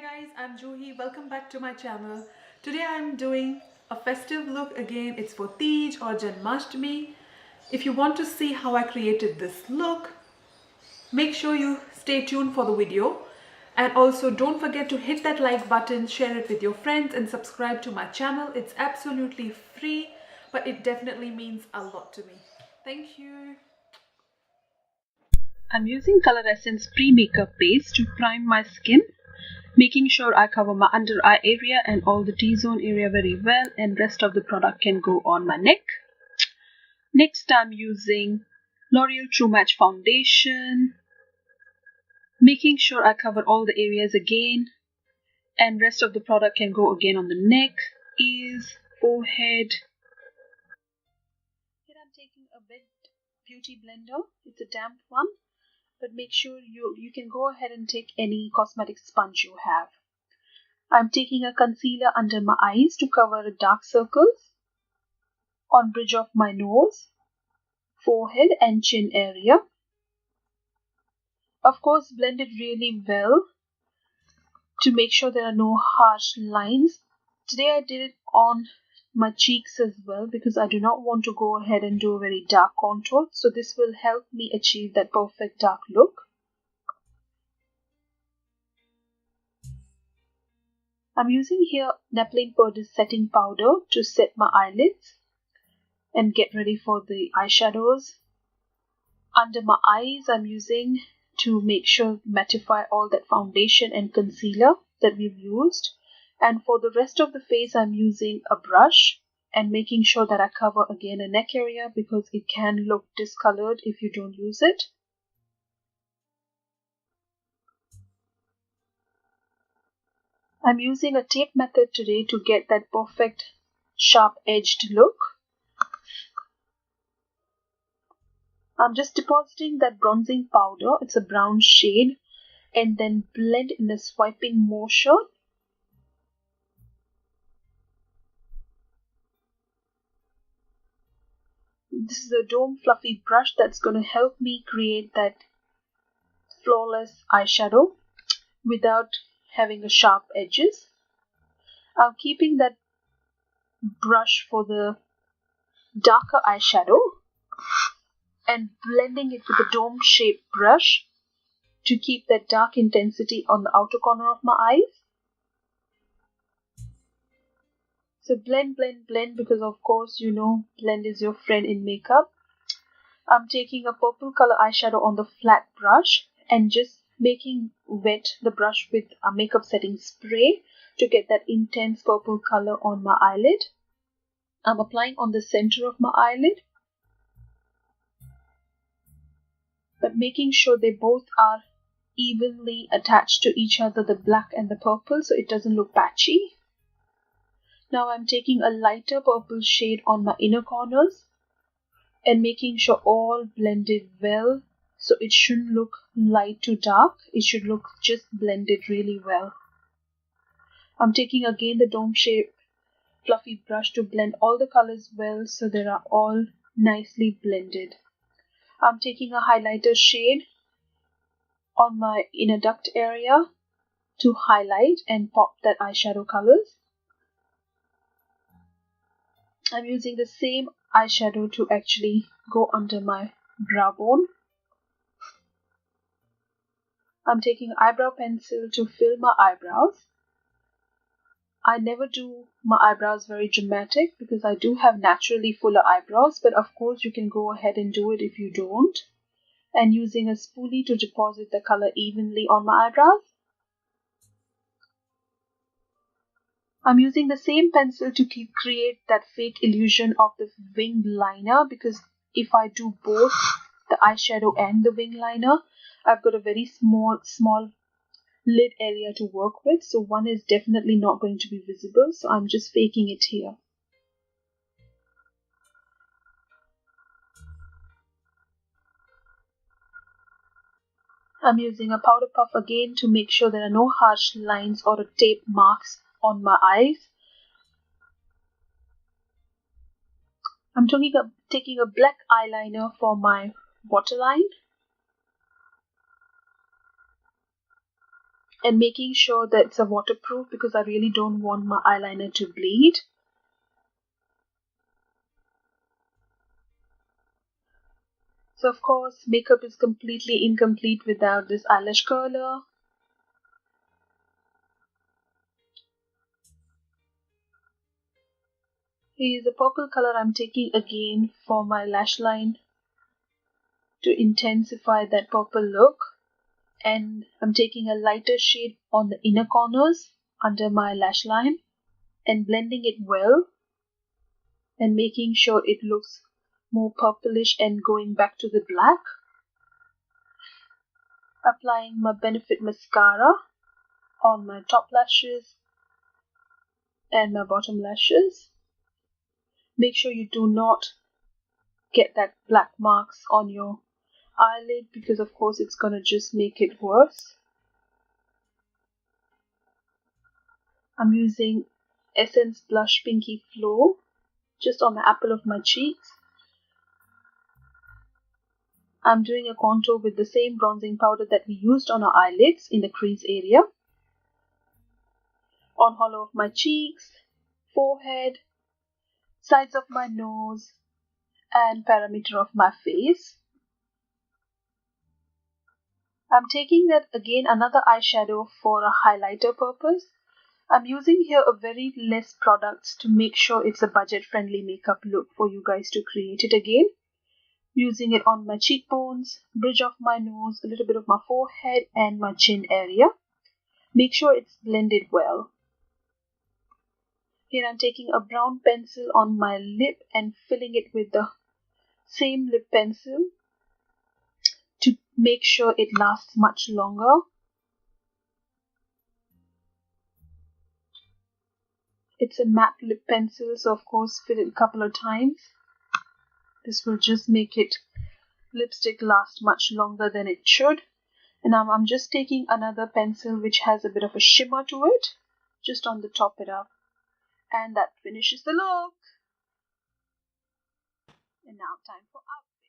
guys, I'm Juhi. Welcome back to my channel. Today I'm doing a festive look again. It's for Teej or Janmashtami. If you want to see how I created this look, make sure you stay tuned for the video. And also don't forget to hit that like button, share it with your friends and subscribe to my channel. It's absolutely free, but it definitely means a lot to me. Thank you. I'm using Color Essence Pre-Makeup Base to prime my skin, making sure I cover my under eye area and all the T-zone area very well, and rest of the product can go on my neck. Next, I'm using L'Oreal True Match Foundation, making sure I cover all the areas again, and rest of the product can go again on the neck, ears, forehead. Here I'm taking a wet beauty blender. It's a damp one, but make sure you can go ahead and take any cosmetic sponge you have. I'm taking a concealer under my eyes to cover dark circles on bridge of my nose, forehead and chin area. Of course, blend it really well to make sure there are no harsh lines. Today I did it on my cheeks as well because I do not want to go ahead and do a very dark contour. So this will help me achieve that perfect dark look. I'm using here Naphthalene Purdue setting powder to set my eyelids and get ready for the eyeshadows. Under my eyes, I'm using to make sure mattify all that foundation and concealer that we've used. And for the rest of the face, I'm using a brush and making sure that I cover again a neck area because it can look discolored if you don't use it. I'm using a tape method today to get that perfect sharp edged look. I'm just depositing that bronzing powder, it's a brown shade, and then blend in a swiping motion. This is a dome fluffy brush that's going to help me create that flawless eyeshadow without having a sharp edges. I'm keeping that brush for the darker eyeshadow and blending it with a dome shaped brush to keep that dark intensity on the outer corner of my eyes. So blend, blend, blend, because of course you know blend is your friend in makeup. I'm taking a purple color eyeshadow on the flat brush and just making wet the brush with a makeup setting spray to get that intense purple color on my eyelid. I'm applying on the center of my eyelid, but making sure they both are evenly attached to each other, the black and the purple, so it doesn't look patchy. Now I'm taking a lighter purple shade on my inner corners and making sure all blended well, so it shouldn't look light to dark, it should look just blended really well. I'm taking again the dome shape fluffy brush to blend all the colors well so they are all nicely blended. I'm taking a highlighter shade on my inner duct area to highlight and pop that eyeshadow colors. I'm using the same eyeshadow to actually go under my brow bone. I'm taking an eyebrow pencil to fill my eyebrows. I never do my eyebrows very dramatic because I do have naturally fuller eyebrows, but of course you can go ahead and do it if you don't. And using a spoolie to deposit the color evenly on my eyebrows. I'm using the same pencil to create that fake illusion of the wing liner, because if I do both the eyeshadow and the wing liner, I've got a very small lid area to work with, so one is definitely not going to be visible, so I'm just faking it here. I'm using a powder puff again to make sure there are no harsh lines or tape marks on my eyes. I'm taking a black eyeliner for my waterline. and making sure that it's a waterproof because I really don't want my eyeliner to bleed. So of course, makeup is completely incomplete without this eyelash curler. Here's a purple color I'm taking again for my lash line to intensify that purple look. And I'm taking a lighter shade on the inner corners under my lash line and blending it well and making sure it looks more purplish and going back to the black. Applying my Benefit mascara on my top lashes and my bottom lashes. Make sure you do not get that black marks on your eyelid because of course it's gonna just make it worse. I'm using Essence Blush Pinky Flow just on the apple of my cheeks. I'm doing a contour with the same bronzing powder that we used on our eyelids in the crease area. On hollow of my cheeks, forehead, sides of my nose, and perimeter of my face. I'm taking that again another eyeshadow for a highlighter purpose. I'm using here a very less products to make sure it's a budget friendly makeup look for you guys to create it again. Using it on my cheekbones, bridge of my nose, a little bit of my forehead and my chin area. Make sure it's blended well. Here I'm taking a brown pencil on my lip and filling it with the same lip pencil to make sure it lasts much longer. It's a matte lip pencil, so of course fill it a couple of times. This will just make it lipstick last much longer than it should. And now I'm just taking another pencil which has a bit of a shimmer to it, just on the top it up. And that finishes the look. And now time for outfit.